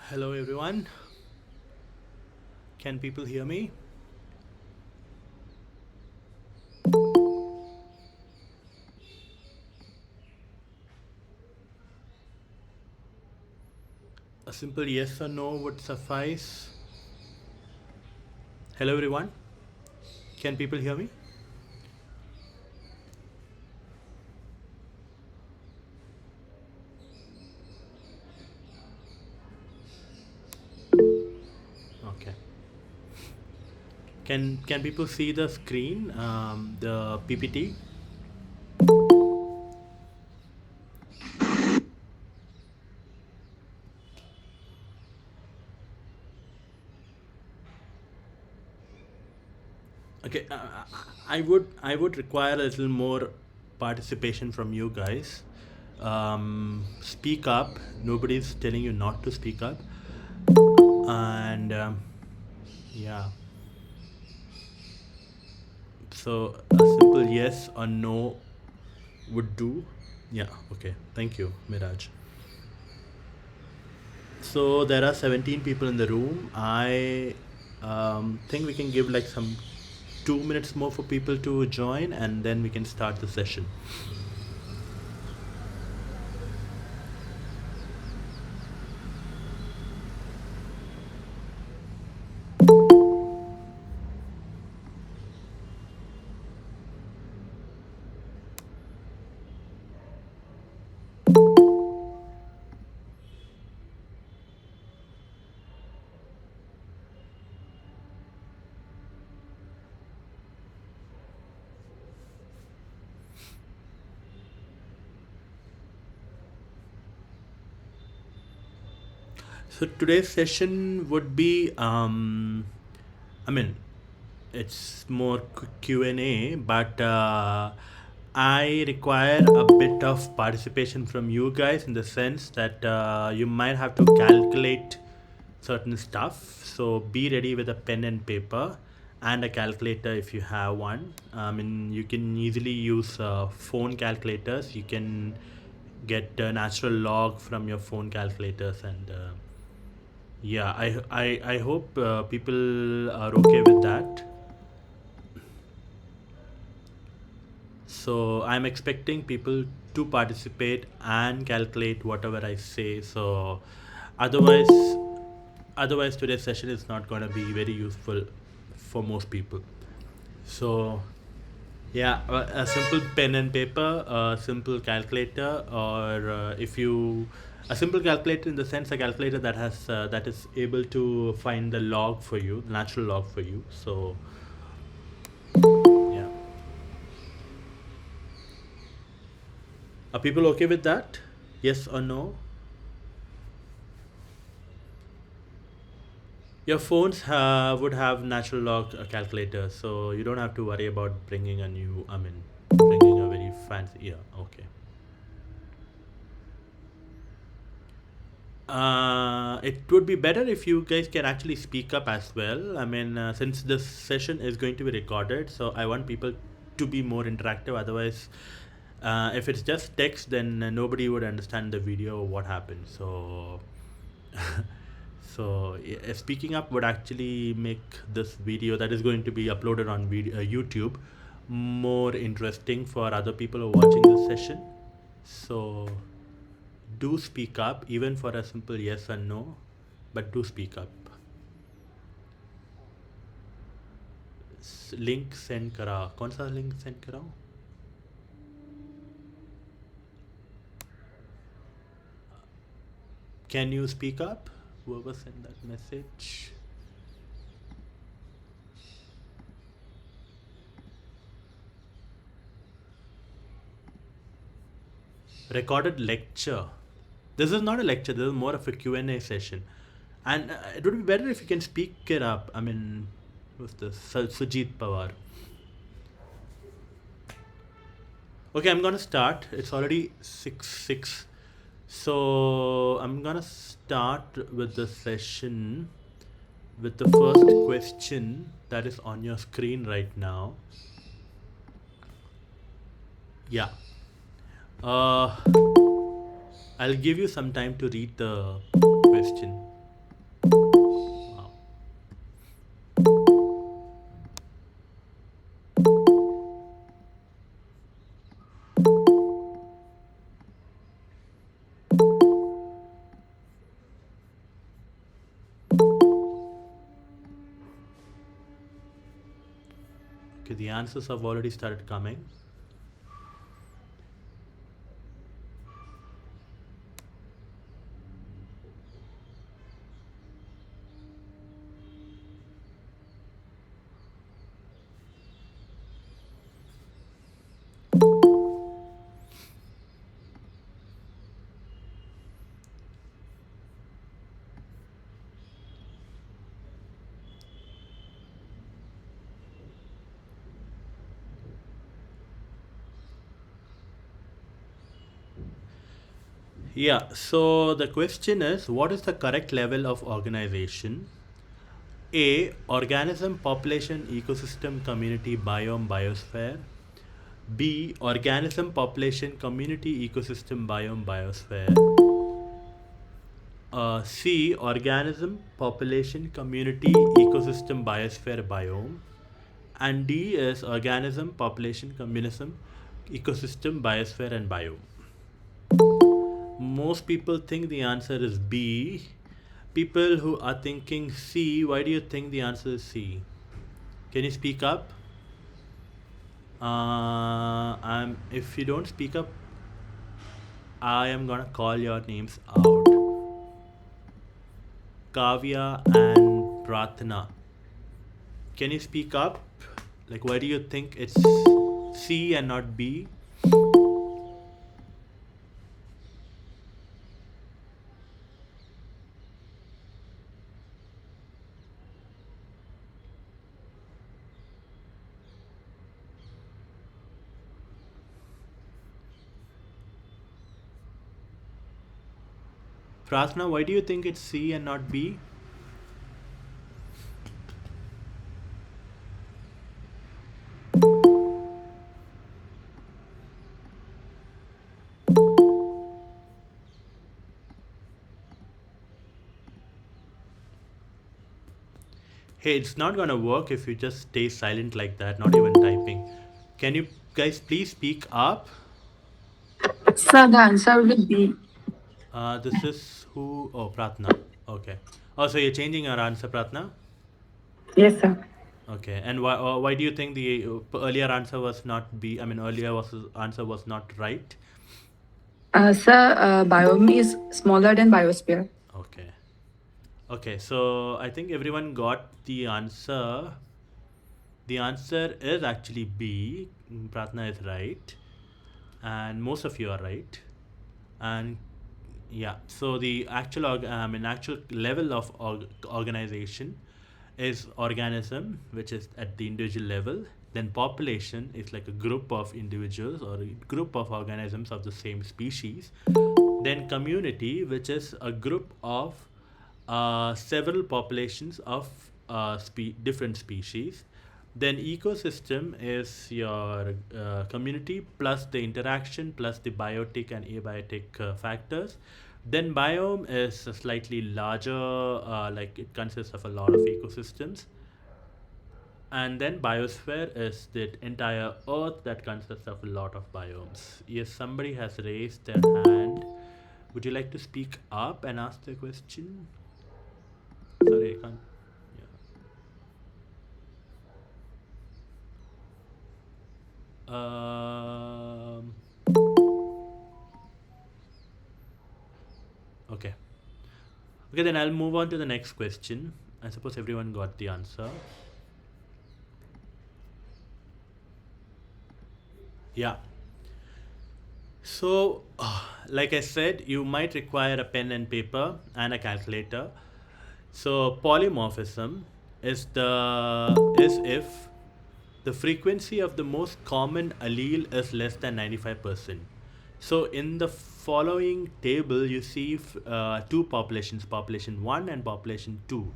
Hello everyone. Can people hear me? A simple yes or no would suffice. Hello everyone. Can people hear me? Okay. Can people see the screen, the PPT? Okay. I would require a little more participation from you guys. Speak up. Nobody's telling you not to speak up. And yeah. So a simple yes or no would do. Yeah. Okay. Thank you, Miraj. So there are 17 people in the room. I think we can give like some 2 minutes more for people to join, and then we can start the session. So today's session would be, I mean, it's more Q&A, but I require a bit of participation from you guys in the sense that you might have to calculate certain stuff. So be ready with a pen and paper and a calculator if you have one. I mean, you can easily use phone calculators. You can get a natural log from your phone calculators, and yeah, I hope people are okay with that. So I'm expecting people to participate and calculate whatever I say. So otherwise, otherwise today's session is not going to be very useful for most people. So yeah, a simple pen and paper, a simple calculator, or if you a simple calculator in the sense a calculator that has that is able to find the log for you, the natural log for you. So yeah, are people okay with that? Yes or no? Your phones would have natural log calculator, so you don't have to worry about bringing a new. I mean, bringing a very fancy. Yeah, okay. It would be better if you guys can actually speak up as well. I mean, since this session is going to be recorded, so I want people to be more interactive. Otherwise, If it's just text, then nobody would understand the video or what happened. So, speaking up would actually make this video that is going to be uploaded on YouTube more interesting for other people who are watching this session. So, do speak up, even for a simple yes and no, but do speak up. Link send करा, कौन सा link send कराऊँ? Can you speak up? Whoever sent that message. Recorded lecture. This is not a lecture, this is more of a Q&A session. And it would be better if you can speak it up. I mean, who's this? Sujit Pawar. Okay, I'm gonna start. It's already 6:06. So I'm gonna start with the session with the first question that is on your screen right now. Yeah. I'll give you some time to read the question. Wow. Okay, the answers have already started coming. Yeah, so the question is, what is the correct level of organization? A. Organism, population, ecosystem, community, biome, biosphere. B. Organism, population, community, ecosystem, biome, biosphere. C. Organism, population, community, ecosystem, biosphere, biome. And D is organism, population, communism, ecosystem, biosphere, and biome. Most people think the answer is B. People who are thinking C, why do you think the answer is C? Can you speak up? If you don't speak up, I am gonna call your names out. Kavya and Pratna. Can you speak up? Like, why do you think it's C and not B? Pratna, why do you think it's C and not B? Hey, it's not gonna work if you just stay silent like that, not even typing. Can you guys please speak up? Sir, the answer will be This is who? Oh, Pratna. Okay. Oh, so you're changing your answer, Pratna? yes, sir. Okay. And why do you think the earlier answer was not B? I mean, answer was not right? Sir, biome is smaller than biosphere. Okay. Okay. So I think everyone got the answer. The answer is actually B. Pratna is right, and most of you are right. And yeah, so the actual level of organization is organism, which is at the individual level. Then population is like a group of individuals or a group of organisms of the same species. Then community, which is a group of several populations of different species. Then ecosystem is your community plus the interaction plus the biotic and abiotic factors. Then biome is a slightly larger, like it consists of a lot of ecosystems. And then biosphere is the entire earth that consists of a lot of biomes. Yes, somebody has raised their hand. Would you like to speak up and ask the question? Sorry, I can't. Yeah. Okay. Okay, then I'll move on to the next question. I suppose everyone got the answer. Yeah. So, like I said, you might require a pen and paper and a calculator. So, polymorphism is if the frequency of the most common allele is less than 95%. So, in the following table, you see two populations, population 1 and population 2,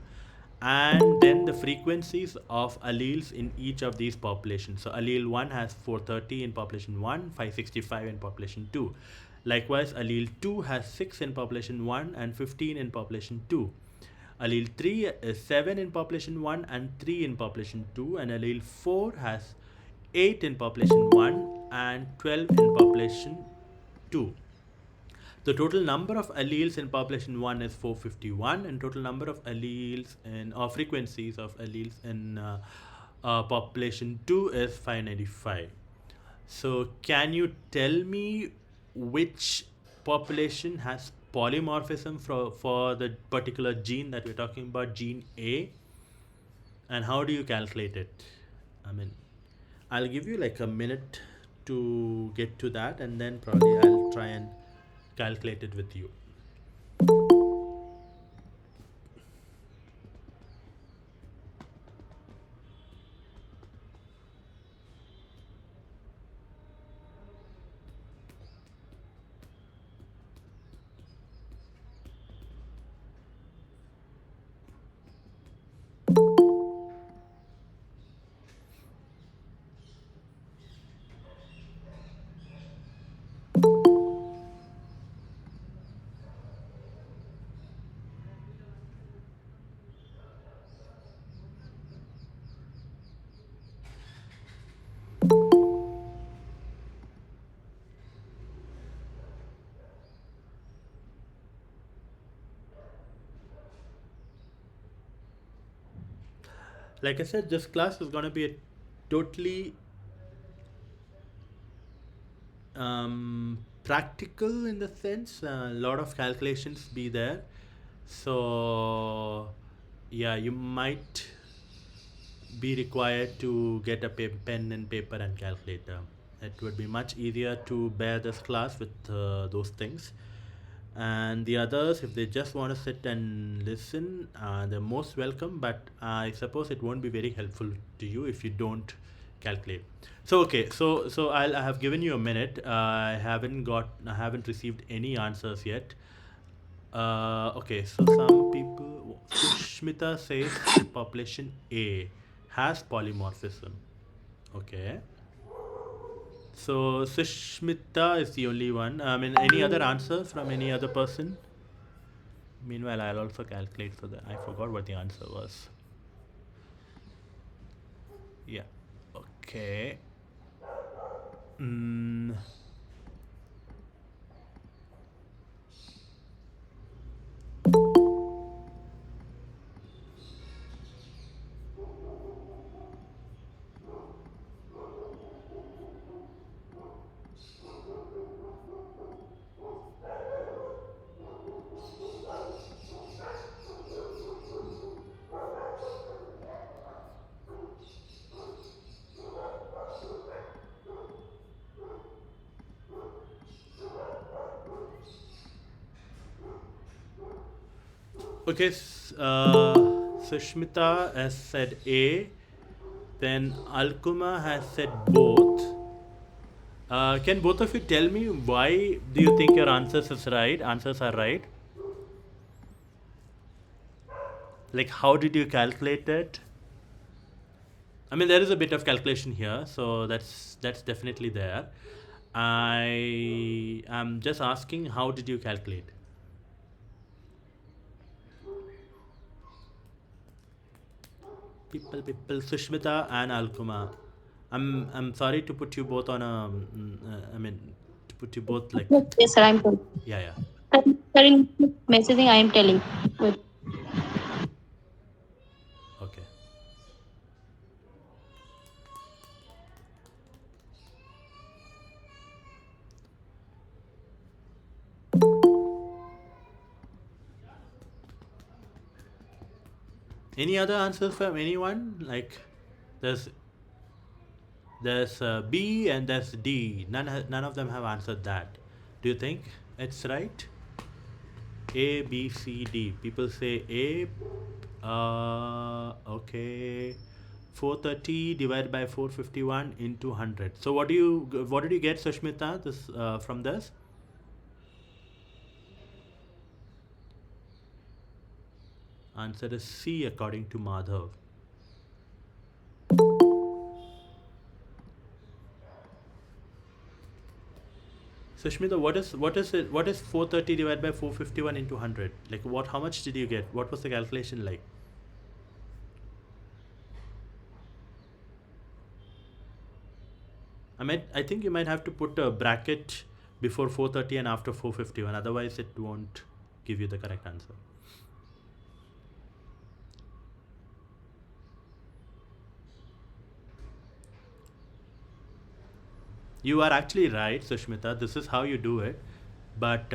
and then the frequencies of alleles in each of these populations. So allele 1 has 430 in population 1, 565 in population 2. Likewise, allele 2 has 6 in population 1 and 15 in population 2. Allele 3 is 7 in population 1 and 3 in population 2, and allele 4 has 8 in population 1 and 12 in population 2. The total number of alleles in population 1 is 451, and total number of alleles in or frequencies of alleles in population 2 is 595. So, can you tell me which population has polymorphism for the particular gene that we're talking about, gene A, and how do you calculate it? I mean, I'll give you like a minute to get to that, and then probably I'll try and calculate it with you. Like I said, this class is going to be a totally practical in the sense a lot of calculations be there. So yeah, you might be required to get a pen and paper and calculator. It would be much easier to bear this class with those things. And the others, if they just want to sit and listen, they're most welcome, but I suppose it won't be very helpful to you if you don't calculate. So okay, so I have given you a minute. I haven't received any answers yet. Okay, so some people, Sushmita says population A has polymorphism. Okay, so Sushmita is the only one. I mean, any other answers from any other person? Meanwhile, I'll also calculate for that. I forgot what the answer was. Yeah. Okay. Mm. Okay. Sushmita has said A. Then Alkuma has said both. Can both of you tell me why do you think your answers are right? Like, how did you calculate it? I mean, there is a bit of calculation here, so that's definitely there. I am just asking, how did you calculate? People, Sushmita and Alkuma. I'm sorry to put you both on a. I mean, to put you both like. Yes, yes, sir, I'm told. Yeah, yeah. Sir, in messaging, I am telling. Wait. Okay. Any other answers from anyone? Like, there's B and there's D. None of them have answered that. Do you think it's right? A, B, C, D. People say A. Okay. 430 divided by 451 into 100. So what did you get, Sushmita? This from this? Answer is C according to Madhav. Sushmita, what is 430 divided by 451 into 100? Like what? How much did you get? What was the calculation like? I think you might have to put a bracket before 430 and after 451. Otherwise, it won't give you the correct answer. You are actually right, Sushmita. This is how you do it. But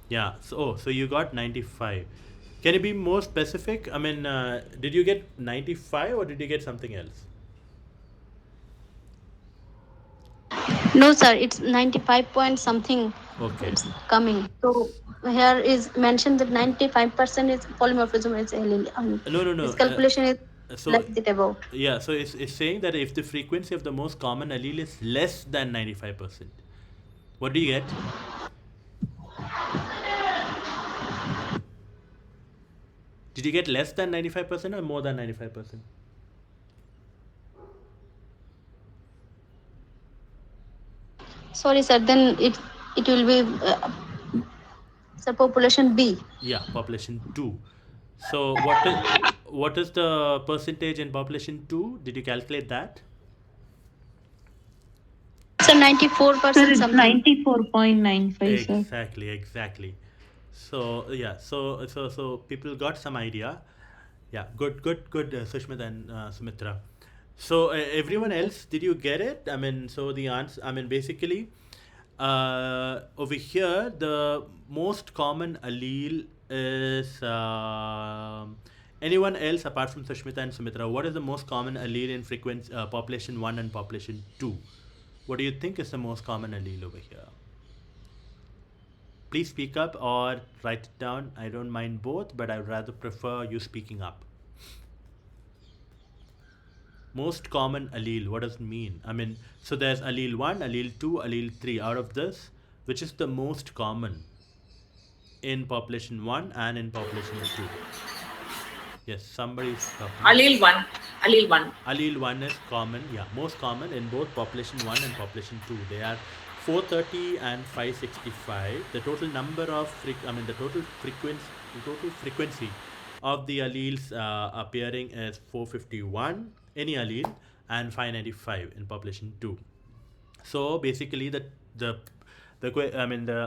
yeah, so you got 95. Can you be more specific? I mean, did you get 95 or did you get something else? No, sir, it's 95 point something. Okay. It's coming. So here is mentioned that 95% is polymorphism is allele. No. This calculation is So like it above. yeah, so it's saying that if the frequency of the most common allele is less than 95%, what do you get? Did you get less than 95% or more than 95%? Sorry, sir. Then it will be sir population B. Yeah, population 2. So what is the percentage in population 2? Did you calculate that? Sir, 94% something. 94.95, sir. Exactly. So yeah, so people got some idea. Yeah, good, Sushmita and Sumitra. So everyone else, did you get it? I mean, so the answer. I mean, basically, over here, the most common allele is anyone else apart from Sushmita and Sumitra. What is the most common allele in frequency population 1 and population 2? What do you think is the most common allele over here? Please speak up or write it down. I don't mind both, but I would rather prefer you speaking up. Most common allele, what does it mean? I mean, so there's allele 1, allele 2, allele 3. Out of this, which is the most common in population 1 and in population 2? Yes, somebody's talking. Allele 1. Allele 1. Allele 1 is common, yeah, most common in both population 1 and population 2. They are 430 and 565. The total number of, the total frequency of the alleles appearing is 451, any allele, and 595 in population 2. So basically, the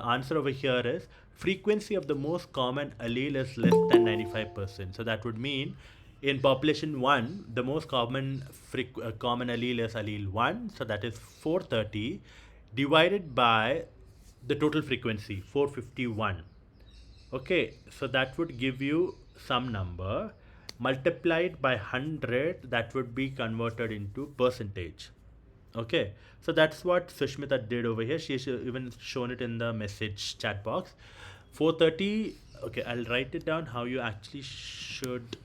answer over here is frequency of the most common allele is less than 95%. So that would mean in population 1, the most common allele is allele 1, so that is 430 divided by the total frequency 451. Okay, so that would give you some number multiplied by 100, that would be converted into percentage. Okay, so that's what Sushmita did over here. She even shown it in the message chat box. 430. Okay, I'll write it down how you actually should.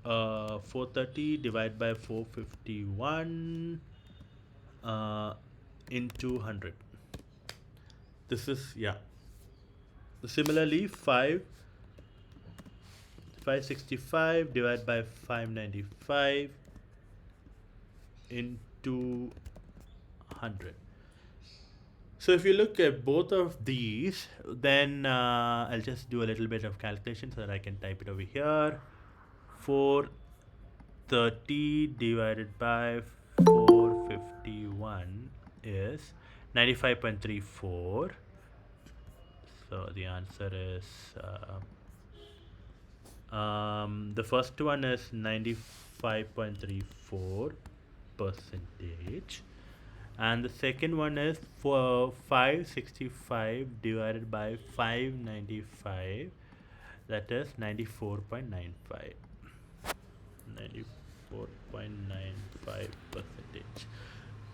430 divided by 451 into 100. This is, yeah. Similarly, 565 divided by 595 into 100. So if you look at both of these, then I'll just do a little bit of calculation so that I can type it over here. 430 divided by 451 is 95.34. So the answer is the first one is 95.34 percentage, and the second one is for 565 divided by 595, that is 94.95 percentage.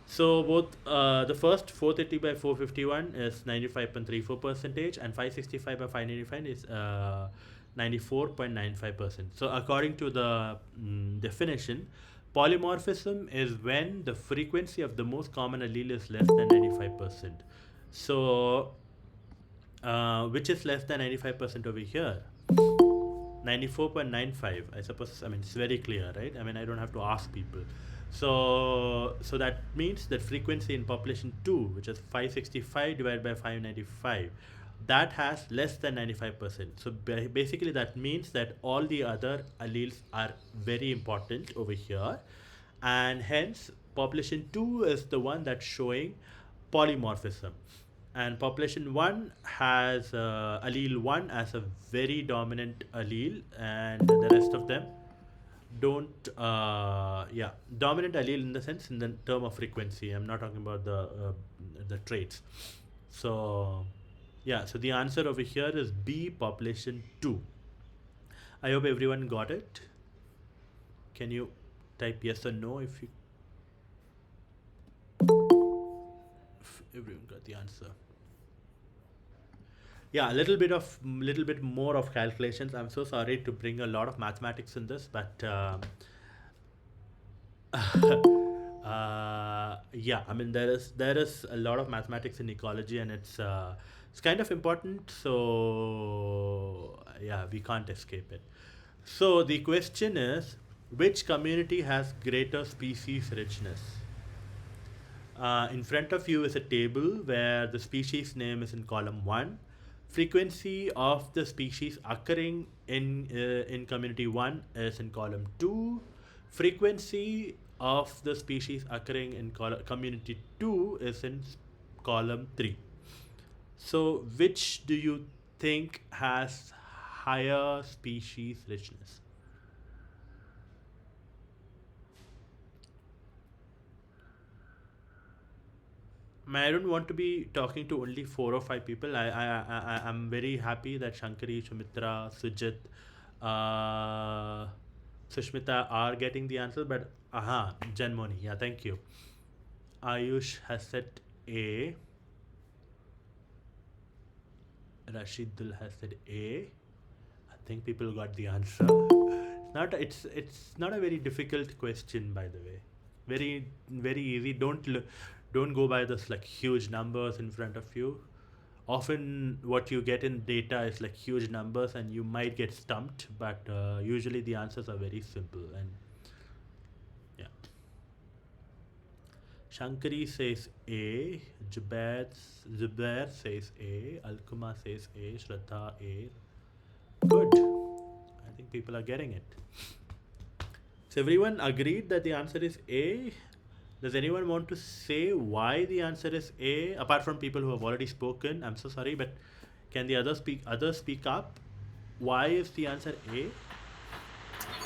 So both the first 430 by 451 is 95.34 percentage, and 565 by 595 is 94.95%. So according to the definition, polymorphism is when the frequency of the most common allele is less than 95%. So which is less than 95% over here? 94.95. I suppose, I mean, it's very clear, right? I mean, I don't have to ask people. So that means that frequency in population 2, which is 565 divided by 595, that has less than 95%. So basically that means that all the other alleles are very important over here, and hence population 2 is the one that's showing polymorphism, and population 1 has allele 1 as a very dominant allele, and the rest of them don't dominant allele in the sense, in the term of frequency. I'm not talking about the traits. So yeah, so the answer over here is B, population 2. I hope everyone got it. Can you type yes or no if everyone got the answer? Yeah, a little bit more of calculations. I'm so sorry to bring a lot of mathematics in this, but yeah, I mean, there is a lot of mathematics in ecology, and it's kind of important. So yeah, we can't escape it. So the question is, which community has greater species richness? In front of you is a table where the species name is in column 1. Frequency of the species occurring in community 1 is in column 2. Frequency of the species occurring in community 2 is in column 3. So which do you think has higher species richness? I don't want to be talking to only 4 or 5 people. I'm very happy that Shankari, Sumitra, Sujit, Sushmita are getting the answer. But Janmoni, yeah, thank you. Ayush has said A. Rashidul has said A. I think people got the answer. It's not a very difficult question, by the way. Very very easy. Don't go by this like huge numbers in front of you. Often what you get in data is like huge numbers, and you might get stumped, but usually the answers are very simple. And yeah, Shankari says A, Zubair says A, Alkuma says A, Shraddha A. Good. I think people are getting it. So everyone agreed that the answer is A. Does anyone want to say why the answer is A? Apart from people who have already spoken, I'm so sorry, but can the others speak up? Why is the answer A?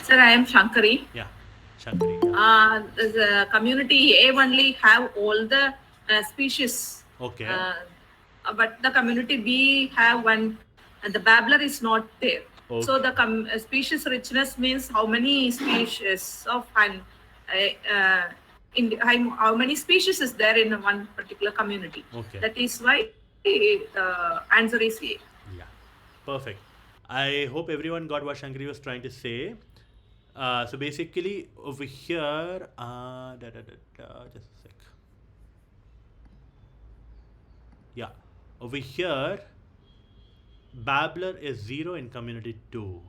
Sir, I am Shankari. Yeah, Shankari. Yeah. The community A only have all the species. Okay. But the community B have one, and the babbler is not there. Okay. So the species richness means how many species of how many species is there in one particular community. Okay. That is why the answer is A. Yeah, perfect. I hope everyone got what Shankari was trying to say. So basically over here, just a sec. Yeah, over here, babbler is 0 in community 2,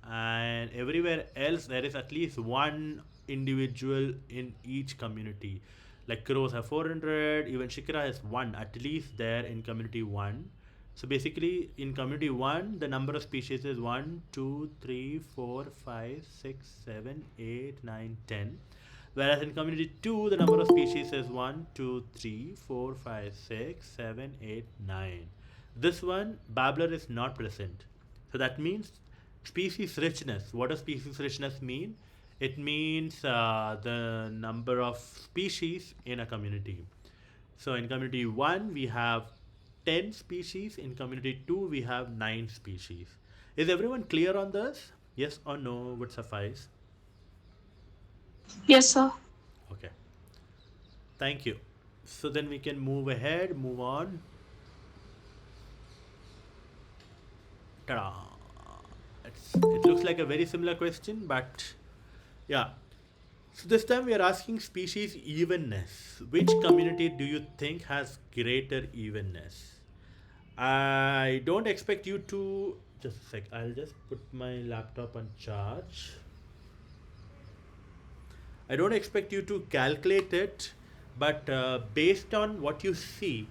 and everywhere else there is at least one individual in each community. Like crows have 400, even shikara has one, at least there in community 1. So basically, in community 1, the number of species is 1, 2, 3, 4, 5, 6, 7, 8, 9, 10. Whereas in community 2, the number of species is 1, 2, 3, 4, 5, 6, 7, 8, 9. This one, babbler is not present. So that means species richness. What does species richness mean? It means the number of species in a community. So in community 1, we have 10 species. In community 2, we have 9 species. Is everyone clear on this? Yes or no would suffice. Yes, sir. Okay. Thank you. So then we can move ahead, move on. Ta-da. It looks like a very similar question, but yeah. So this time we are asking species evenness. Which community do you think has greater evenness? I don't expect you to. Just a sec. I'll just put my laptop on charge. I don't expect you to calculate it, but based on what you see,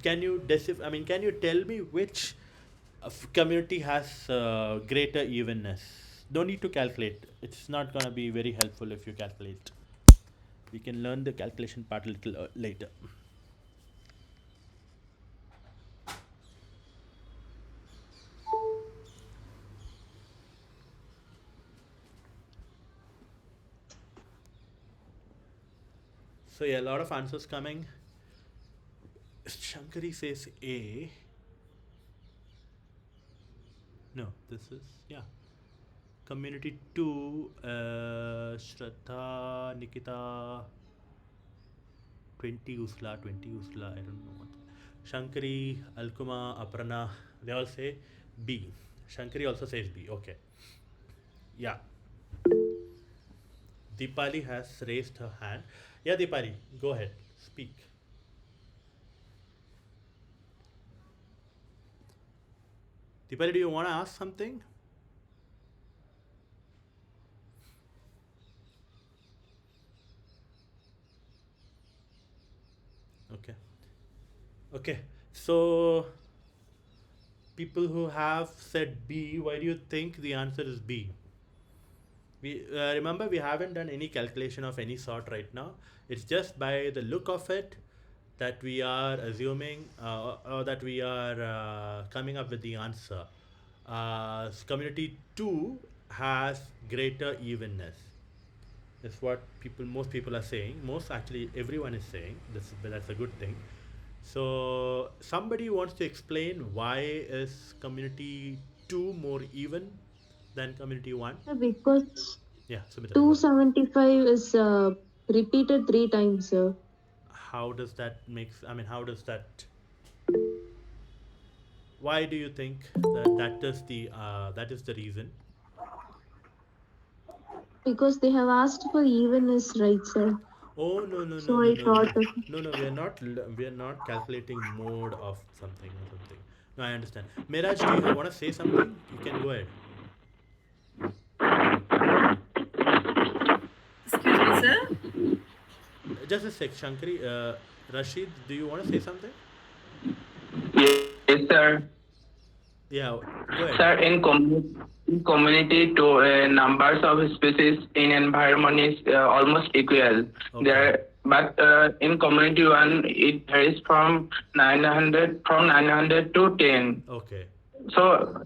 can you can you tell me which community has greater evenness? Don't need to calculate. It's not gonna be very helpful if you calculate. We can learn the calculation part a little later. So yeah, a lot of answers coming. Shankari says A. No, this is yeah. Community 2, Shraddha, Nikita, 20 Usla, I don't know what. Shankari, Alkuma, Aparna, they all say B. Shankari also says B. Okay. Yeah. Deepali has raised her hand. Yeah, Deepali, go ahead. Speak. Deepali, do you want to ask something? Okay. Okay. So, people who have said B, why do you think the answer is B? We remember we haven't done any calculation of any sort right now. It's just by the look of it that we are assuming or that we are coming up with the answer. Community 2 has greater evenness. That's what most people are saying. Most actually everyone is saying. That's a good thing. So somebody wants to explain why is community 2 more even than community 1? Because Yeah, Sumitra, go ahead. 275 is repeated 3 times, sir. How does that how does that, why do you think that is the reason? Because they have asked for evenness, right, sir? Oh, no, no, no, So no, I no, no, thought, no, no, we are not calculating mode of something or something. No, I understand. Miraj, do you want to say something? You can go ahead. Excuse me, sir. Just a sec, Shankari. Rashid, do you want to say something? Yes, sir. Yeah, go ahead. Sir, in community, to numbers of species in environment is almost equal. Okay. But in community 1, it varies from 900 to 10. Okay. So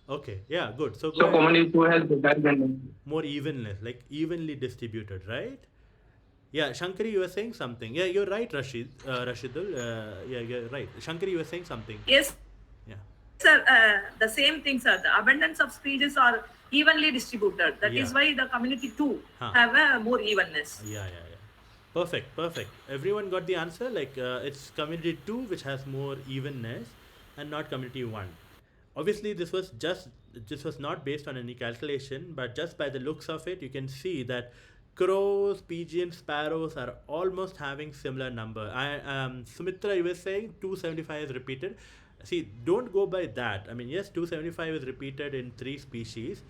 Okay. Yeah, good. So go so ahead. community 2 has better than. More evenness, like evenly distributed, right? Yeah, Shankari, you were saying something. Yeah, you're right, Rashidul. Yeah, you're right. Shankari, you were saying something. Yes, Yeah. sir. The same thing, sir. The abundance of species are evenly distributed. That is Yeah. why the community 2 Huh. have a more evenness. Yeah. Perfect. Everyone got the answer. Like it's community 2 which has more evenness, and not community 1. Obviously, this was not based on any calculation, but just by the looks of it, you can see that crows, pigeons, sparrows are almost having similar number. Sumitra, you were saying 275 is repeated. See, don't go by that. I mean, yes, 275 is repeated in 3 species.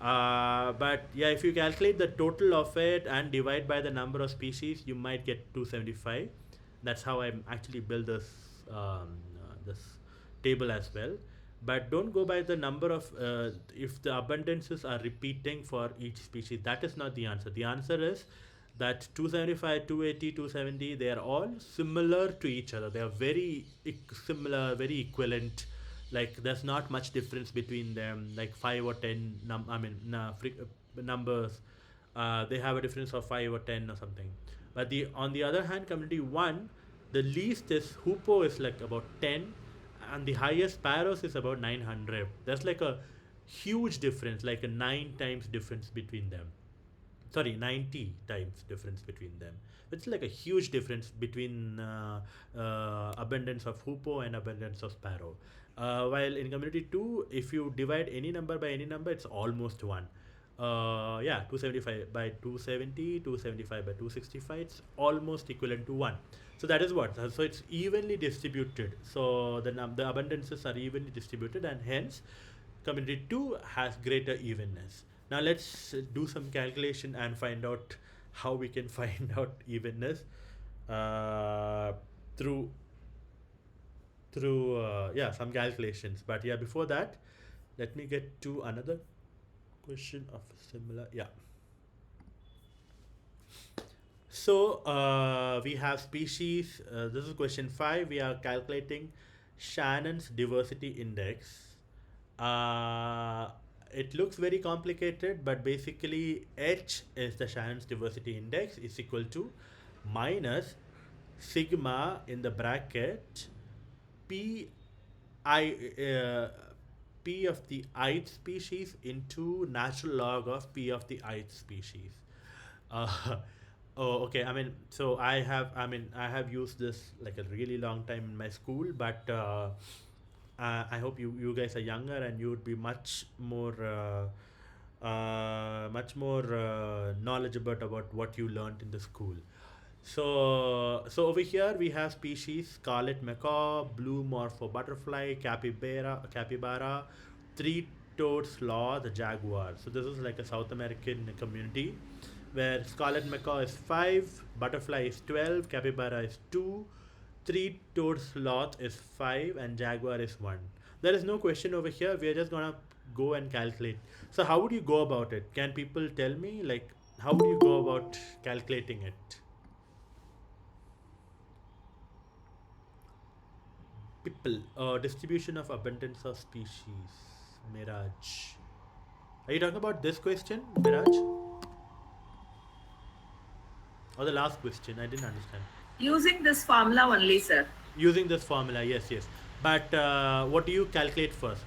But yeah, if you calculate the total of it and divide by the number of species, you might get 275. That's how I actually build this table as well. But don't go by the number of if the abundances are repeating for each species. That is not the answer. The answer is that 275, 280, 270, they are all similar to each other. They are very similar, very equivalent. Like there's not much difference between them, like 5 or 10 numbers. They have a difference of 5 or 10 or something. But the on the other hand, community 1, the least is Hoopo is like about 10, and the highest Paros is about 900. That's like a huge difference, like a 9 times difference between them. Sorry, 90 times difference between them. It's like a huge difference between abundance of Hoopo and abundance of Sparrow. While in community 2, if you divide any number by any number, it's almost 1. Yeah, 275 by 270, 275 by 265, it's almost equivalent to 1. So that is what. So it's evenly distributed. So the abundances are evenly distributed, and hence community 2 has greater evenness. Now let's do some calculation and find out how we can find out evenness through yeah, some calculations. But yeah, before that, let me get to another question of similar. Yeah. So we have species. This is question 5. We are calculating Shannon's diversity index. It looks very complicated, but basically H is the Shannon's diversity index, is equal to minus sigma in the bracket P P of the ith species into natural log of P of the ith species. Uh, oh, okay. I have used this like a really long time in my school, but I hope you guys are younger and you would be much more knowledgeable about what you learned in the school. So over here we have species scarlet macaw, blue morpho butterfly, capybara, three-toed sloth, the jaguar. So this is like a South American community where scarlet macaw is 5, butterfly is 12, capybara is 2, three-toed sloth is 5, and jaguar is 1. There is no question over here. We are just gonna go and calculate. So how would you go about it? Can people tell me, like, how would you go about calculating it? People, distribution of abundance of species. Miraj. Are you talking about this question, Miraj? Or the last question? I didn't understand. Using this formula only, sir. Using this formula, yes. But what do you calculate first?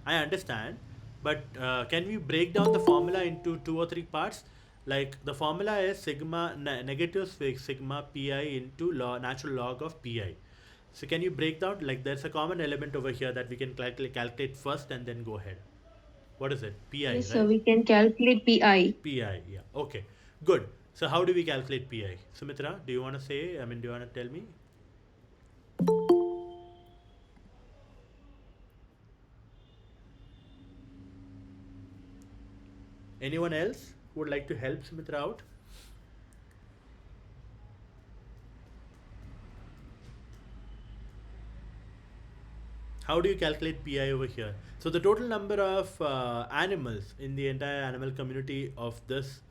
I understand, but can we break down the formula into 2 or 3 parts? Like the formula is sigma negative sigma pi into natural log of pi. So can you break down, like there's a common element over here that we can calculate first and then go ahead. What is it? Pi, Yes, right? sir, we can calculate PI. Pi, yeah. Okay, good. So how do we calculate Pi? Sumitra, do you want to say? Do you want to tell me? Anyone else who would like to help Sumitra out? How do you calculate PI over here? So the total number of animals in the entire animal community of this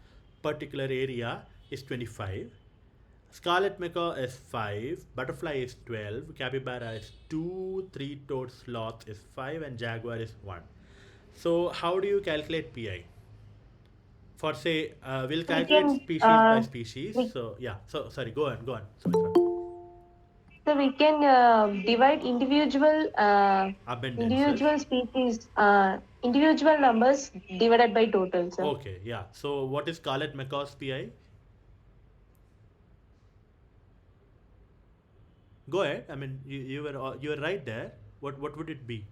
particular area is 25. Scarlet macaw is 5, butterfly is 12, capybara is 2, three-toed sloth is 5, and jaguar is 1. So how do you calculate PI? For say, we'll calculate species by species. So yeah, so sorry, go on, Sumitra. So we can divide individual species, individual numbers divided by total, sir. Okay, yeah. So what is scarlet macaw's PI? Go ahead. You were right there. What would it be?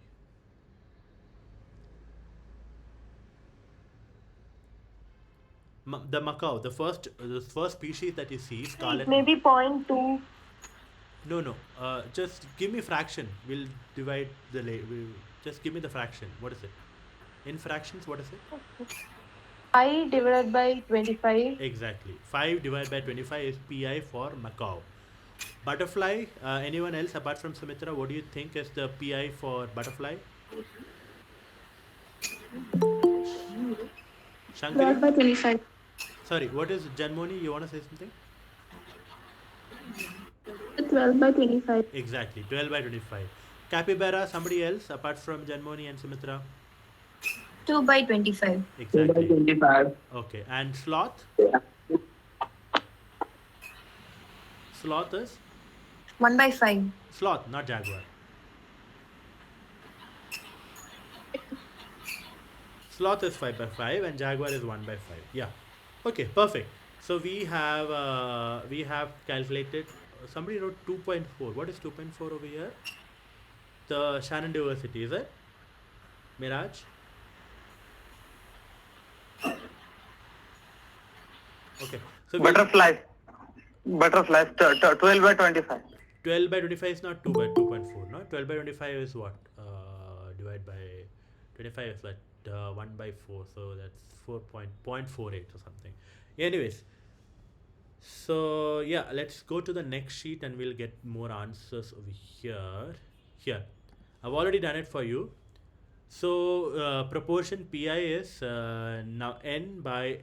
The macaw, the first species that you see, scarlet. Maybe 0.2. No. Just give me fraction. We'll divide the just give me the fraction. What is it? In fractions, what is it? 5 divided by 25. Exactly. 5 divided by 25 is pi for Macau. Butterfly, anyone else apart from Sumitra, what do you think is the pi for butterfly? 12 Shankari? by 25. Sorry, what is Janmoni? You want to say something? 12 by 25. Exactly, 12 by 25. Capybara, somebody else apart from Janmoni and Sumitra? 2 by 25. 2 by Exactly. 25. Okay, and sloth? Sloth is? 1 by 5. Sloth, not jaguar. Sloth is 5 by 5 and jaguar is 1 by 5. Yeah. Okay, perfect. So we have calculated. Somebody wrote 2.4. What is 2.4 over here? The Shannon diversity, is it? Miraj? Okay. So Butterflies. 12 by 25. 12 by 25 is not 2 by 2.4, no? 12 by 25 is what? Divide by 25 is what? 1 by 4, so that's 4.48 or something. Anyways, so yeah, let's go to the next sheet and we'll get more answers over here. Here, I've already done it for you. So proportion pi is now n by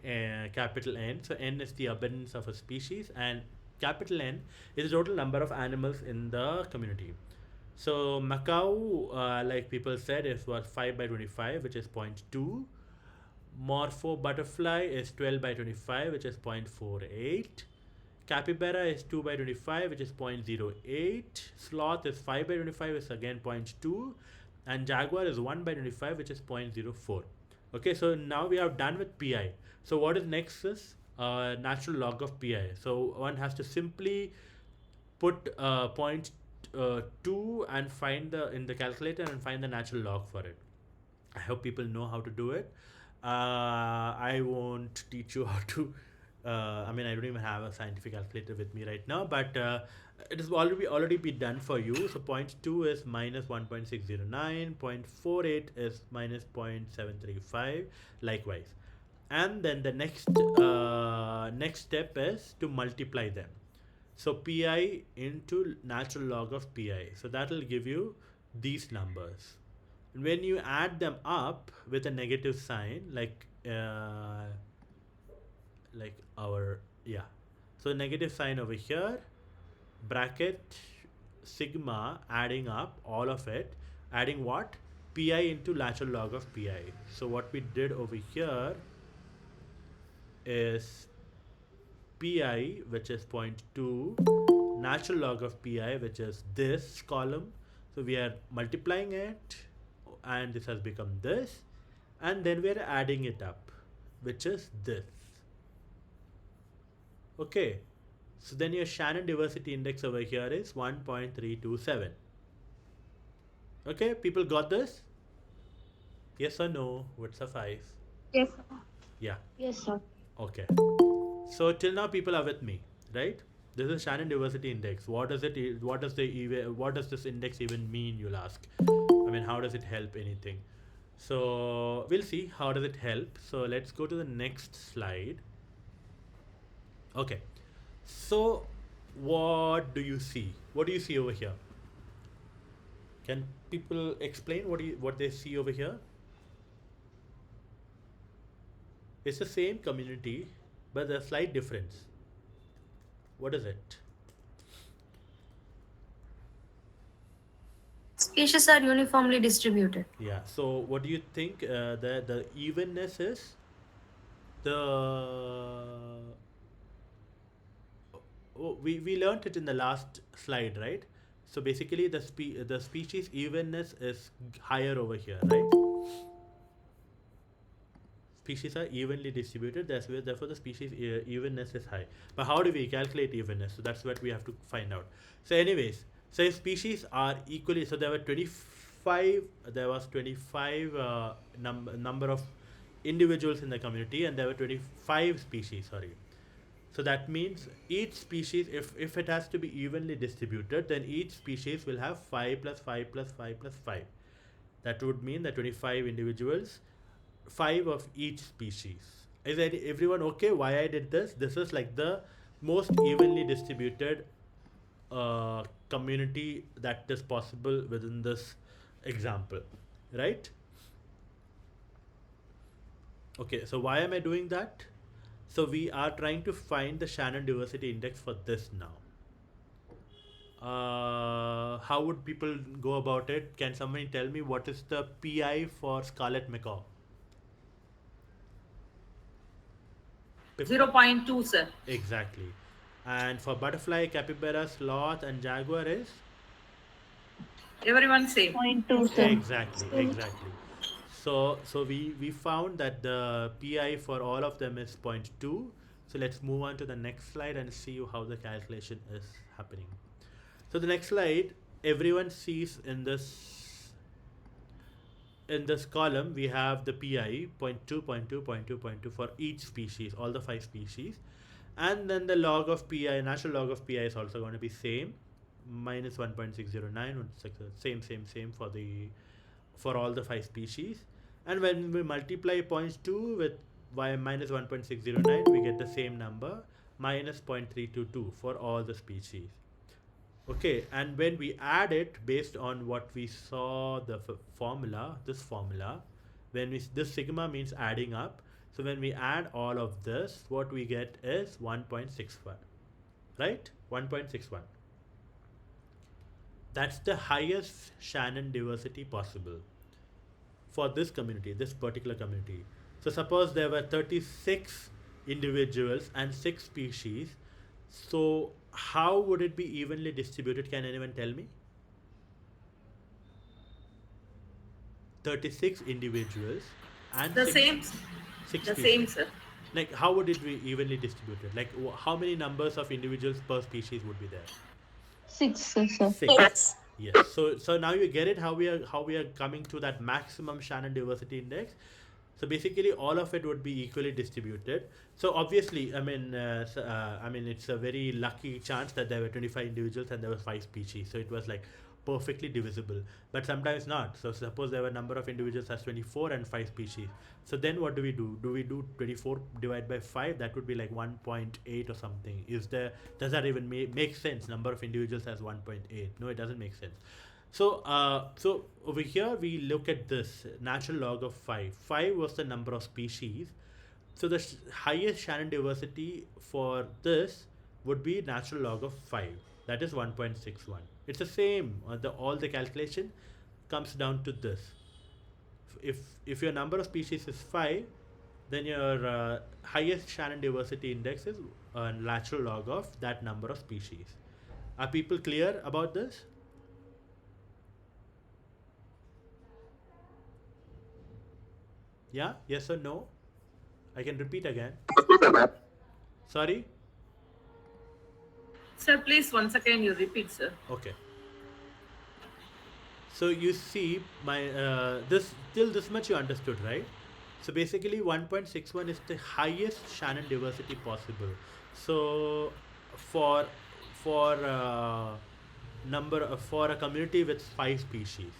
capital N. So n is the abundance of a species and capital N is the total number of animals in the community. So Macau, like people said, is what 5 by 25, which is 0.2. Morpho butterfly is 12 by 25, which is 0.48. Capybara is 2 by 25, which is 0.08. Sloth is 5 by 25, which is again 0.2. And jaguar is 1 by 25, which is 0.04. Okay, so now we are done with pi. So what is next is natural log of pi. So one has to simply put 0.2 and find in the calculator and find the natural log for it. I hope people know how to do it. I won't teach you how to. I mean, I don't even have a scientific calculator with me right now, but it has already been done for you. So 0.2 is minus 1.609, 0.48 is minus 0.735, likewise. And then the next step is to multiply them. So pi into natural log of pi. So that will give you these numbers. And when you add them up with a negative sign, like our, yeah. So negative sign over here, bracket sigma, adding up all of it, adding what? Pi into natural log of pi. So what we did over here is pi, which is 0.2, natural log of pi, which is this column. So we are multiplying it and this has become this, and then we are adding it up, which is this. Okay, so then your Shannon diversity index over here is 1.327. Okay, people got this? Yes or no would suffice. Yes. Yeah. Yes, sir. Okay. So till now people are with me, right? This is Shannon diversity index. What does this index even mean, you'll ask? I mean, how does it help anything? So we'll see how does it help. So let's go to the next slide. Okay. So what do you see? What do you see over here? Can people explain what they see over here? It's the same community, but there's a slight difference. What is it? Species are uniformly distributed. Yeah. So what do you think the evenness is? We learned it in the last slide, right? So basically the species evenness is higher over here, right? Species are evenly distributed, therefore the species evenness is high. But how do we calculate evenness? So that's what we have to find out. So anyways, so if species are equally, so there was 25 number of individuals in the community, and there were 25 species, sorry. So that means each species, if it has to be evenly distributed, then each species will have 5 plus 5 plus 5 plus 5. That would mean that 25 individuals, 5 of each species. Is everyone okay why I did this? This is like the most evenly distributed community that is possible within this example, right? Okay, so why am I doing that? So we are trying to find the Shannon diversity index for this now. How would people go about it? Can somebody tell me what is the PI for scarlet macaw? 0.2, sir. Exactly. And for butterfly, capybara, sloth, and jaguar is? Everyone same. 0.2, sir. Exactly. So we found that the PI for all of them is 0.2. So let's move on to the next slide and see how the calculation is happening. So the next slide, everyone sees in this column we have the PI 0.2, 0.2, 0.2, 0.2 for each species, all the 5 species, and then the log of PI, natural log of PI is also going to be same, minus 1.609, same for all the 5 species. And when we multiply 0.2 with minus 1.609, we get the same number, minus 0.322 for all the species. Okay, and when we add it based on what we saw the formula, this formula, this sigma means adding up. So when we add all of this, what we get is 1.61, right? 1.61. That's the highest Shannon diversity possible for this community, this particular community. So suppose there were 36 individuals and 6 species. So how would it be evenly distributed? Can anyone tell me? 36 individuals and The 6 same, the species. same, sir. Like how would it be evenly distributed? Like how many numbers of individuals per species would be there? 6, sir. 6. Yes. So now you get it how we are coming to that maximum Shannon diversity index. So basically, all of it would be equally distributed. So obviously, I mean, it's a very lucky chance that there were 25 individuals and there were 5 species. So it was like perfectly divisible. But sometimes not. So suppose there were number of individuals as 24 and 5 species. So then what do we do? Do we do 24 divided by 5? That would be like 1.8 or something. Does that even make sense? Number of individuals as 1.8? No, it doesn't make sense. So over here we look at this natural log of 5. 5 was the number of species. So the highest Shannon diversity for this would be natural log of 5. That is 1.61. It's the same. All the calculation comes down to this. If your number of species is 5, then your highest Shannon diversity index is a natural log of that number of species. Are people clear about this? Yeah? Yes or no? I can repeat again. Sorry? Sir, please once again you repeat, sir. Okay. So you see this much you understood, right? So basically 1.61 is the highest Shannon diversity possible. So for for a community with 5 species,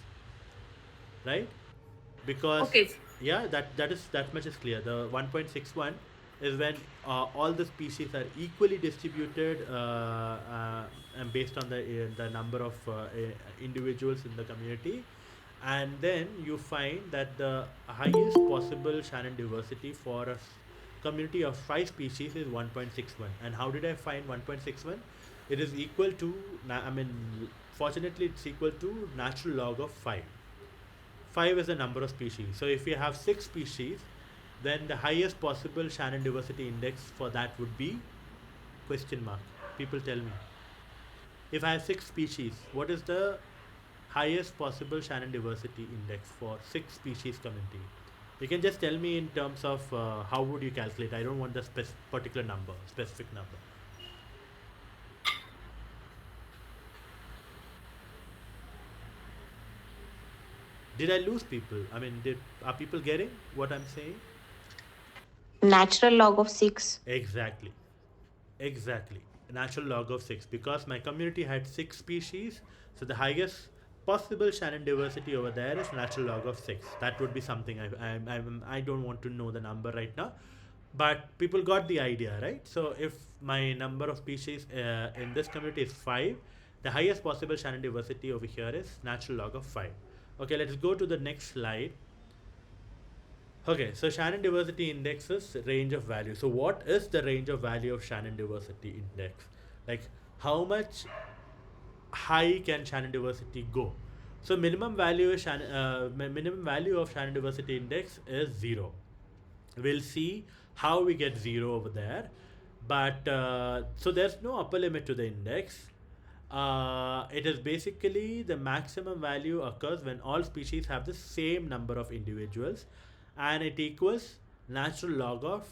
right? Because Okay. yeah, that much is clear. The 1.61 is when all the species are equally distributed and based on the number of individuals in the community, and then you find that the highest possible Shannon diversity for a community of 5 species is 1.61. And how did I find 1.61? It is equal to fortunately it's equal to natural log of 5. 5 is the number of species. So if you have 6 species, then the highest possible Shannon diversity index for that would be question mark. People tell me. If I have 6 species, what is the highest possible Shannon diversity index for 6 species community? You can just tell me in terms of how would you calculate. I don't want the particular number, specific number. Did I lose people? I mean, are people getting what I'm saying? Natural log of 6. Exactly. Exactly. Natural log of 6. Because my community had 6 species, so the highest possible Shannon diversity over there is natural log of 6. That would be something I don't want to know the number right now. But people got the idea, right? So if my number of species in this community is 5, the highest possible Shannon diversity over here is natural log of 5. Okay, let's go to the next slide. Okay, so Shannon diversity index is range of value. So what is the range of value of Shannon diversity index? Like how much high can Shannon diversity go? So minimum value is minimum value of Shannon diversity index is 0. We'll see how we get 0 over there. But so there's no upper limit to the index. It is basically the maximum value occurs when all species have the same number of individuals, and it equals natural log of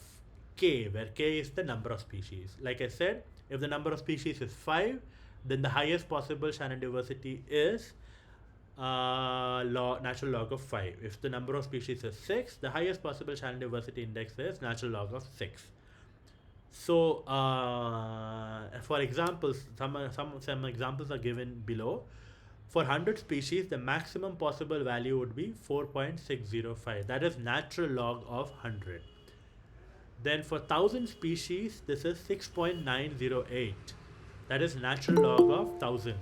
k, where k is the number of species. Like I said, if the number of species is 5, then the highest possible Shannon diversity is natural log of 5. If the number of species is 6, the highest possible Shannon diversity index is natural log of 6. So, for examples, some examples are given below. For 100 species, the maximum possible value would be 4.605. That is natural log of 100. Then for 1000 species, this is 6.908. That is natural log of 1000.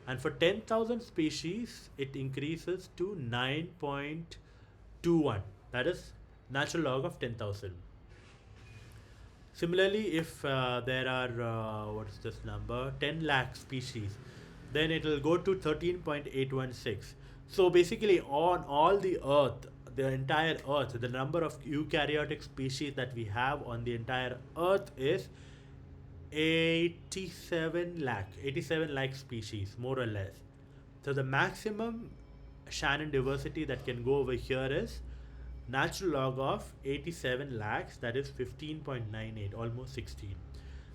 And for 10,000 species, it increases to 9.21. That is natural log of 10,000. Similarly, if there are, what is this number, 10 lakh species, then it will go to 13.816. So basically on all the earth, the entire earth, the number of eukaryotic species that we have on the entire earth is 87 lakh species, more or less. So the maximum Shannon diversity that can go over here is natural log of 87 lakhs, that is 15.98, almost 16.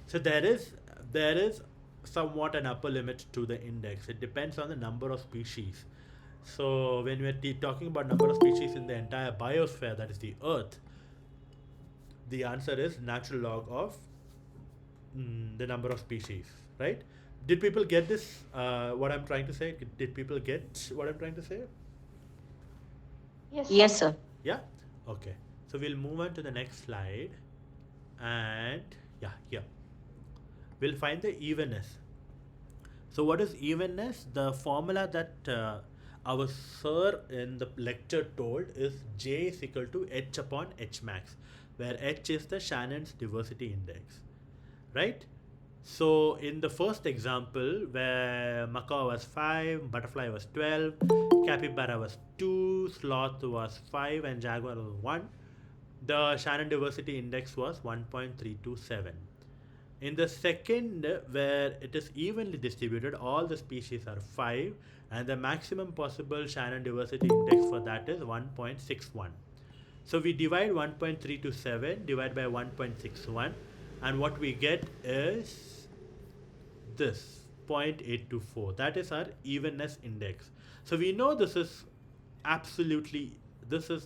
So there is somewhat an upper limit to the index. It depends on the number of species. So when we're talking about number of species in the entire biosphere, that is the earth, the answer is natural log of the number of species, right? Did people get this, what I'm trying to say? Did people get what I'm trying to say? Yes, sir. Yeah? Okay. So we'll move on to the next slide. And yeah, here. We'll find the evenness. So what is evenness? The formula that our sir in the lecture told is J is equal to H upon H max, where H is the Shannon's diversity index, right? So in the first example, where macaw was 5, butterfly was 12, capybara was 2, sloth was 5, and jaguar was 1, the Shannon diversity index was 1.327. In the second, where it is evenly distributed, all the species are 5, and the maximum possible Shannon diversity index for that is 1.61. So we divide 1.327 divided by 1.61, and what we get is this 0.824. That is our evenness index. So we know this is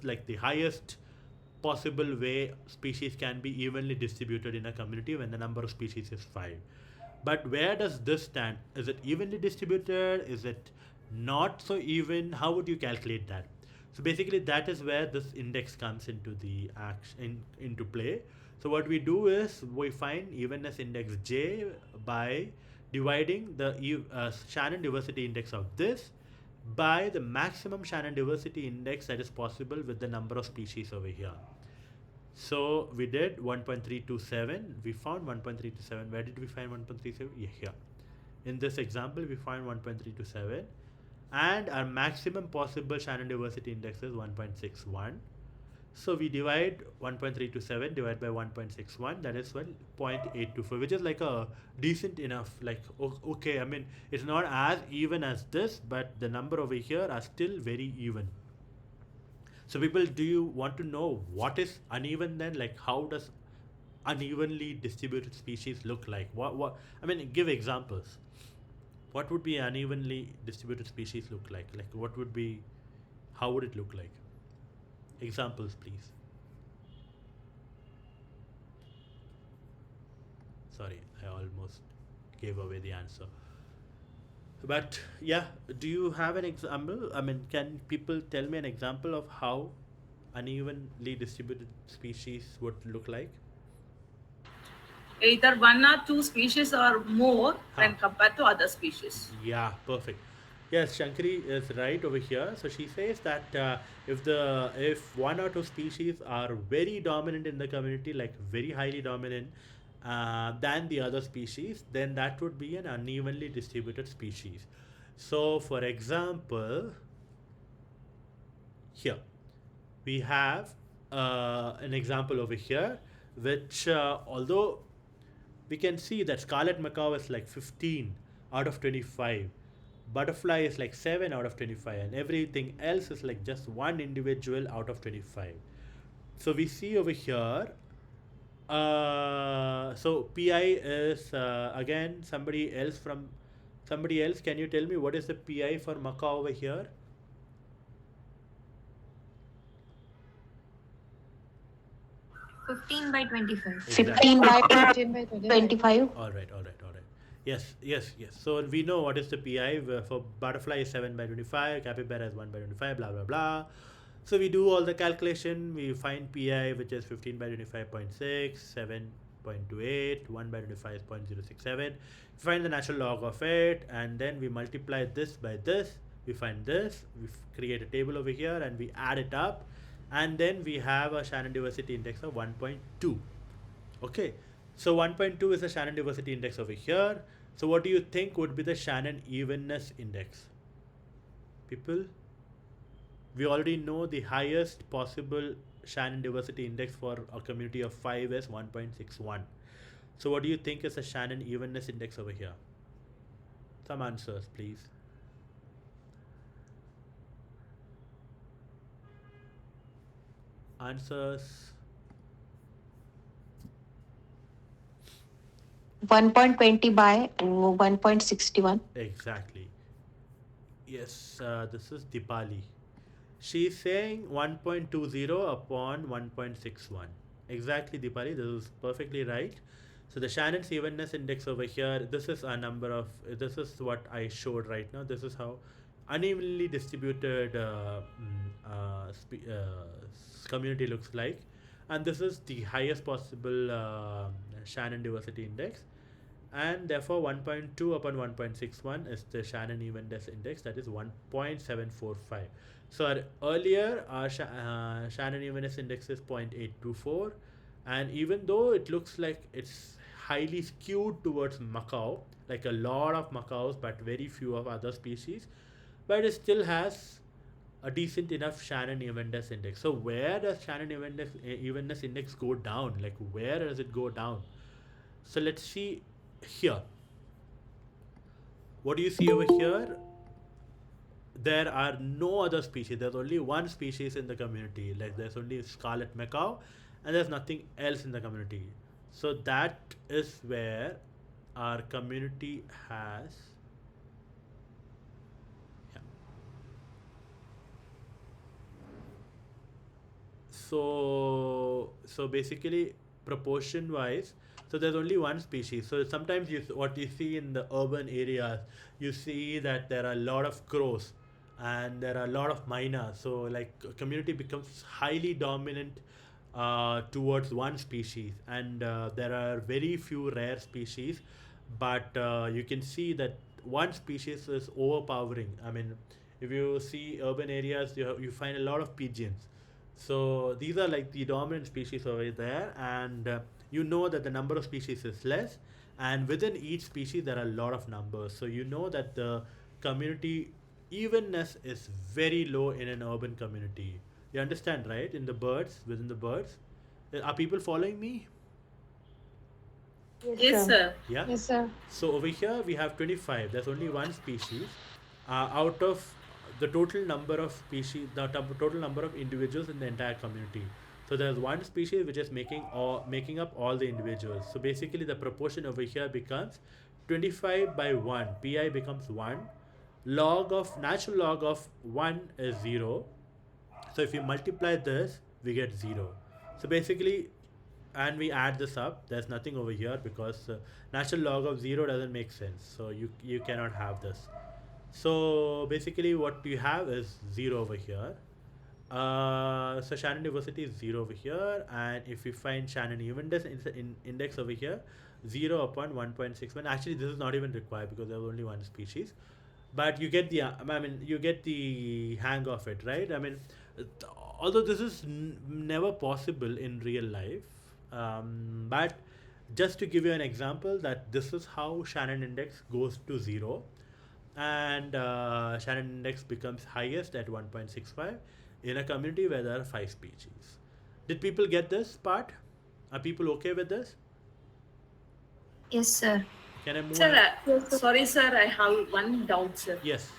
like the highest possible way species can be evenly distributed in a community when the number of species is 5. But where does this stand? Is it evenly distributed? Is it not so even? How would you calculate that? So basically that is where this index comes into the into play. So what we do is we find evenness index J by dividing the Shannon diversity index of this by the maximum Shannon diversity index that is possible with the number of species over here. So we did 1.327. We found 1.327. Where did we find 1.37? Yeah, here. In this example, we find 1.327. And our maximum possible Shannon diversity index is 1.61. So we divide 1.327 divided by 1.61, that is 0.824, which is like a decent enough, like, okay, I mean, it's not as even as this, but the number over here are still very even. So people, do you want to know what is uneven then? Like, how does unevenly distributed species look like? What I mean, give examples. What would be unevenly distributed species look like? Like, how would it look like? Examples, please. Sorry, I almost gave away the answer. But yeah, do you have an example? I mean, can people tell me an example of how unevenly distributed species would look like? Either one or two species or more when compared to other species. Yeah, perfect. Yes, Shankari is right over here. So she says that if one or two species are very dominant in the community, like very highly dominant than the other species, then that would be an unevenly distributed species. So, for example, here we have an example over here, which although we can see that scarlet macaw is like 15 out of 25, butterfly is like 7 out of 25, and everything else is like just one individual out of 25. So we see over here, so pi is again somebody else. Can you tell me what is the pi for macaw over here? 15 by 25. 15 by 15 by 25. All right. Yes. So we know what is the pi for butterfly is 7 by 25, capybara is 1 by 25, blah blah blah. So we do all the calculation. We find pi, which is 15 by 25.6, 7.28, 1 by 25 is 0.067. We find the natural log of it, and then we multiply this by this. We find this. We create a table over here, and we add it up, and then we have a Shannon diversity index of 1.2. Okay, so 1.2 is the Shannon diversity index over here. So what do you think would be the Shannon evenness index? People, we already know the highest possible Shannon diversity index for a community of 5 is 1.61. So what do you think is the Shannon evenness index over here? Some answers, please. Answers. 1.20 by 1.61. Exactly. Yes, this is Dipali. She's saying 1.20 upon 1.61. Exactly, Dipali. This is perfectly right. So the Shannon's evenness index over here, this is a number of, this is what I showed right now. This is how unevenly distributed community looks like. And this is the highest possible Shannon diversity index. And therefore 1.2 upon 1.61 is the Shannon evenness index, that is 1.745. So earlier our Shannon evenness index is 0.824, and even though it looks like it's highly skewed towards macaw, like a lot of macaws but very few of other species, but it still has a decent enough Shannon evenness index. So where does Shannon evenness index go down? Like where does it go down? So let's see here. What do you see over here? There are no other species. There's only one species in the community. Like there's only scarlet macaw, and there's nothing else in the community. So that is where our community has. Yeah. So basically, proportion wise, so there's only one species. So sometimes what you see in the urban areas, you see that there are a lot of crows and there are a lot of mynas. So like community becomes highly dominant towards one species, and there are very few rare species, but you can see that one species is overpowering. I mean, if you see urban areas, you find a lot of pigeons. So these are like the dominant species over there, and you know that the number of species is less, and within each species there are a lot of numbers. So you know that the community evenness is very low in an urban community. You understand, right? In the birds, within the birds, are people following me? Yes, sir. Yeah. Yes, sir. So over here we have 25. There's only one species out of the total number of species, the total number of individuals in the entire community. So there's one species which is making up all the individuals. So basically the proportion over here becomes 25 by 1. Pi becomes 1. Natural log of 1 is 0. So if you multiply this, we get 0. So basically and we add this up, there's nothing over here because natural log of 0 doesn't make sense. So you cannot have this. So basically what you have is 0 over here. So Shannon diversity is 0 over here, and if we find Shannon index index over here, 0 upon 1.61. Actually, this is not even required because there's only one species, but you get the you get the hang of it, right? Although this is never possible in real life, but just to give you an example, that this is how Shannon index goes to 0, and Shannon index becomes highest at 1.65 in a community where there are 5 species. Did people get this part? Are people okay with this? Yes, sir. Can I move Sir, ahead? sorry, sir, I have one doubt, sir. Yes.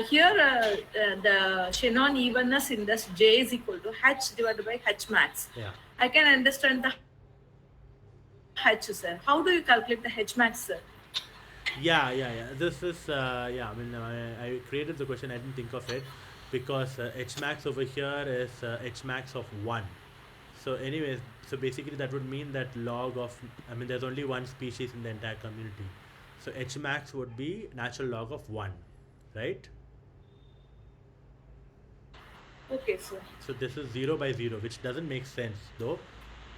Here, the Shannon evenness index J is equal to H divided by H max. Yeah. I can understand the H, sir. How do you calculate the H max, sir? Yeah. This is I created the question. I didn't think of it because H max over here is H max of 1. So anyways, so basically that would mean that log of, there's only one species in the entire community. So H max would be natural log of 1, right? Okay, sir. So this is 0 by 0, which doesn't make sense though.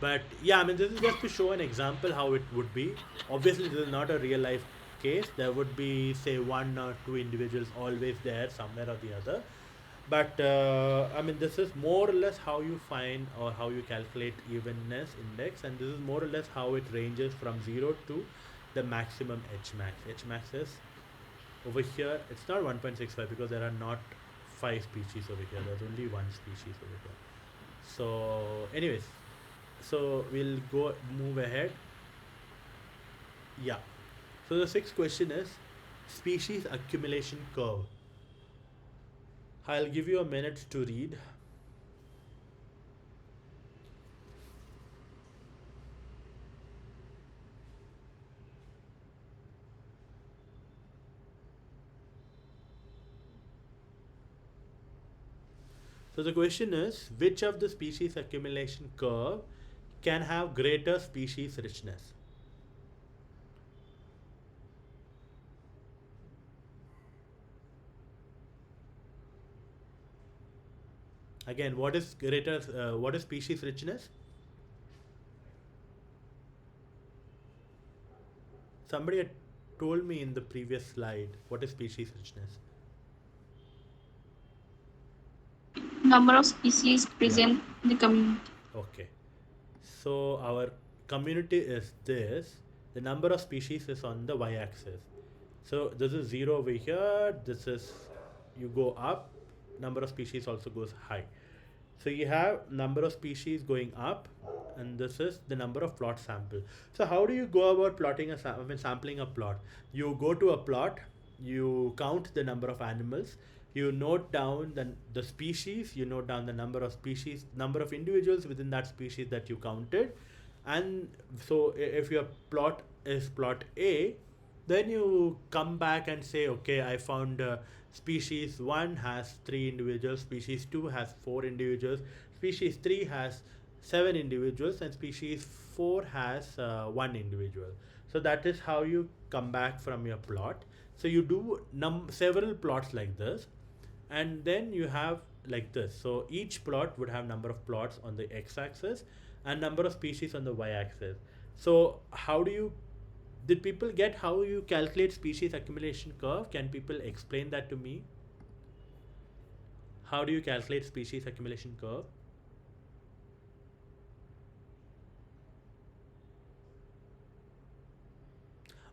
But yeah, this is just to show an example how it would be. Obviously, this is not a real life case. There would be, say, 1 or 2 individuals always there somewhere or the other. But this is more or less how you find or how you calculate evenness index, and this is more or less how it ranges from 0 to the maximum H max. H max is over here. It's not 1.65 because there are not 5 species over here. There's only one species over here. So anyways, so we'll move ahead. Yeah. So the 6th question is species accumulation curve. I'll give you a minute to read. So the question is, which of the species accumulation curve can have greater species richness? Again, what is greater? What is species richness? Somebody had told me in the previous slide. What is species richness? Number of species present in the community. Okay. So our community is this. The number of species is on the y-axis. So this is 0 over here. This is, you go up. Number of species also goes high. So you have number of species going up, and this is the number of plot sample. So how do you go about plotting sampling a plot? You go to a plot, you count the number of animals, you note down the species, you note down the number of species, number of individuals within that species that you counted, and so if your plot is plot A, then you come back and say, okay, I found species 1 has 3 individuals, species 2 has 4 individuals, species 3 has 7 individuals, and species 4 has 1 individual. So that is how you come back from your plot. So you do several plots like this, and then you have like this. So each plot would have number of plots on the x-axis and number of species on the y-axis. So how do you, did people get how you calculate species accumulation curve? Can people explain that to me? How do you calculate species accumulation curve?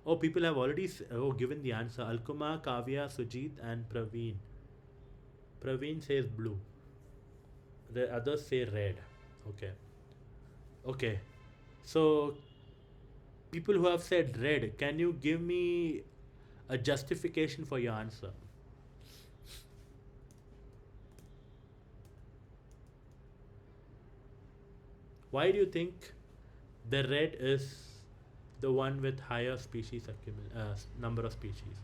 Oh, people have already given the answer. Alkuma, Kavya, Sujit, and Praveen. Praveen says blue. The others say red. Okay. Okay. So people who have said red, can you give me a justification for your answer? Why do you think the red is the one with higher species number of species?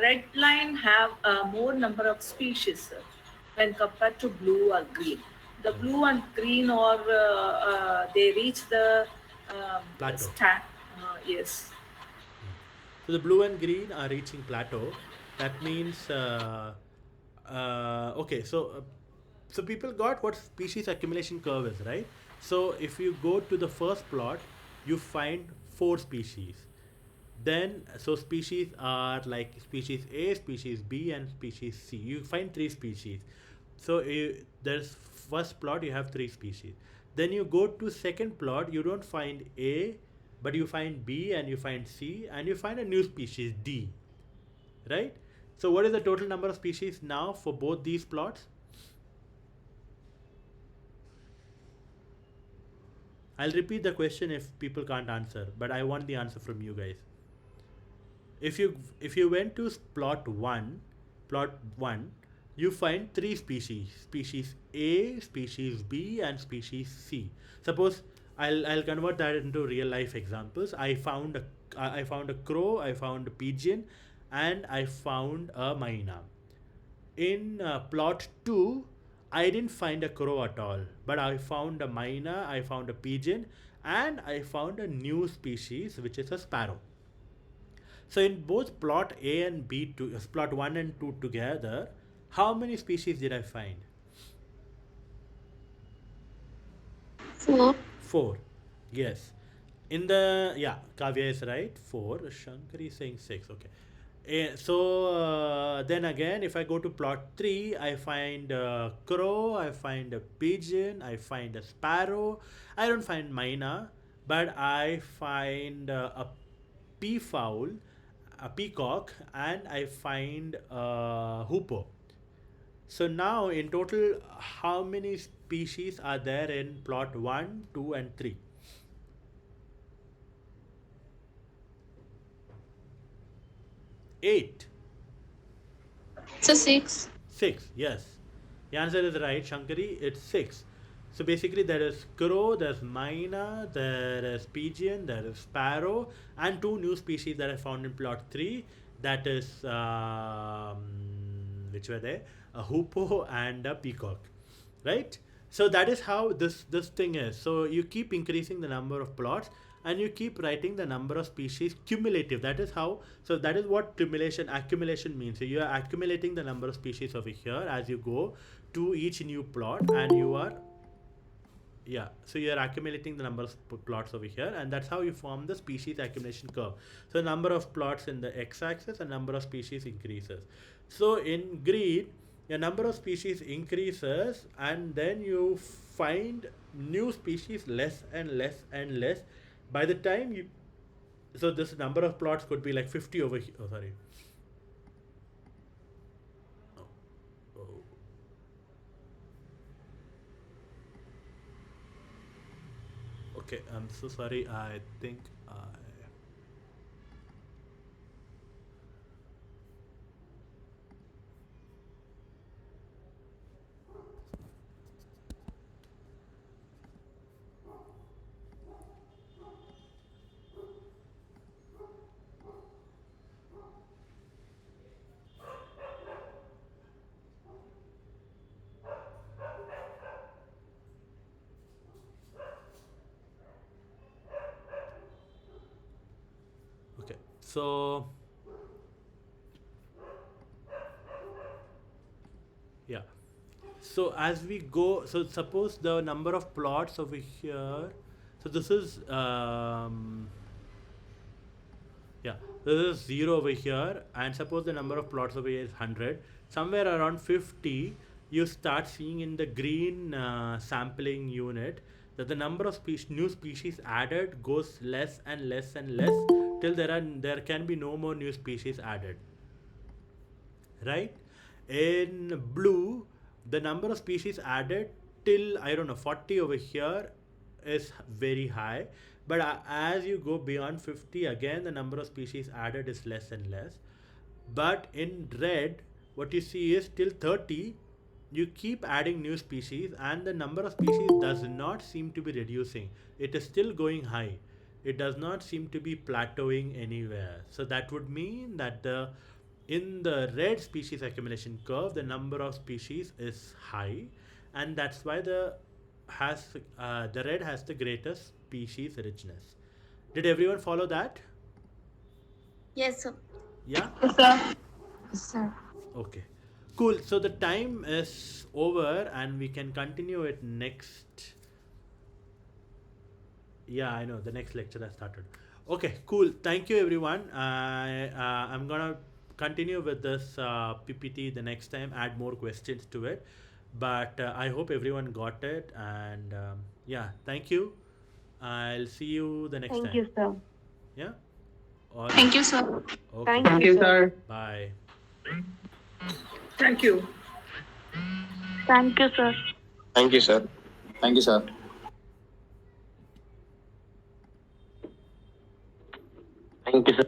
red line have more number of species when compared to blue or green. The blue and green, or they reach the Plateau. yes. So the blue and green are reaching plateau. That means, okay, so people got what species accumulation curve is, right? So if you go to the first plot, you find four species. Then, so species are like species A, species B, and species C. You find three species. So there's first plot, you have three species. Then you go to second plot, you don't find A, but you find B and you find C and you find a new species D, right? So what is the total number of species now for both these plots? I'll repeat the question if people can't answer, but I want the answer from you guys. If you went to plot 1, you find three species: species A, species B, and species C. Suppose I'll convert that into real life examples. I found a crow, I found a pigeon, and I found a myna. In plot 2, I didn't find a crow at all, but I found a myna, I found a pigeon, and I found a new species which is a sparrow. So in both plot A and B, plot 1 and 2 together, how many species did I find? 4. 4. Yes. In the, yeah, Kavya is right. 4. Shankar is saying 6. Okay. Then again, if I go to plot 3, I find a crow, I find a pigeon, I find a sparrow. I don't find myna, but I find a peafowl, a peacock, and I find a hoopoe. So now in total, how many species are there in plot 1, 2, and 3? 8. So 6. 6, yes. The answer is right, Shankari. It's 6. So basically, there is crow, there's myna, there is pigeon, there is sparrow, and two new species that I found in plot 3. That is, which were there? A hoopoe and a peacock, right? So that is how this thing is. So you keep increasing the number of plots and you keep writing the number of species cumulative. That is how. So that is what accumulation means. So you are accumulating the number of species over here as you go to each new plot, and you are, yeah, so you are accumulating the number of plots over here, and that's how you form the species accumulation curve. So number of plots in the x-axis and number of species increases. So in green, your number of species increases, and then you find new species less and less and less. By the time you, so this number of plots could be like 50 over here. Oh, sorry. Oh. Okay, I'm so sorry. I think I. Okay, so yeah. So as we go, so suppose the number of plots over here. So this is yeah, this is 0 over here, and suppose the number of plots over here is 100. Somewhere around 50, you start seeing in the green sampling unit that the number of new species added goes less and less and less till there can be no more new species added, right? In blue, the number of species added till, I don't know, 40 over here is very high, but as you go beyond 50, again the number of species added is less and less. But in red, what you see is till 30, you keep adding new species, and the number of species does not seem to be reducing. It is still going high. It does not seem to be plateauing anywhere. So that would mean that the in the red species accumulation curve, the number of species is high, and that's why the red has the greatest species richness. Did everyone follow that? Yes, sir. Yeah. Yes, sir. Yes, sir. Okay. Cool. So the time is over, and we can continue it next. Yeah, I know the next lecture has started. Okay, cool. Thank you, everyone. I'm gonna continue with this PPT the next time. Add more questions to it, but I hope everyone got it. And yeah, thank you. I'll see you the next Thank time. you, sir. Yeah. All Thank right. you, sir. Okay. Thank you, sir. Bye. Thank you. Thank you, sir. Thank you, sir. Thank you, sir. Thank you, sir.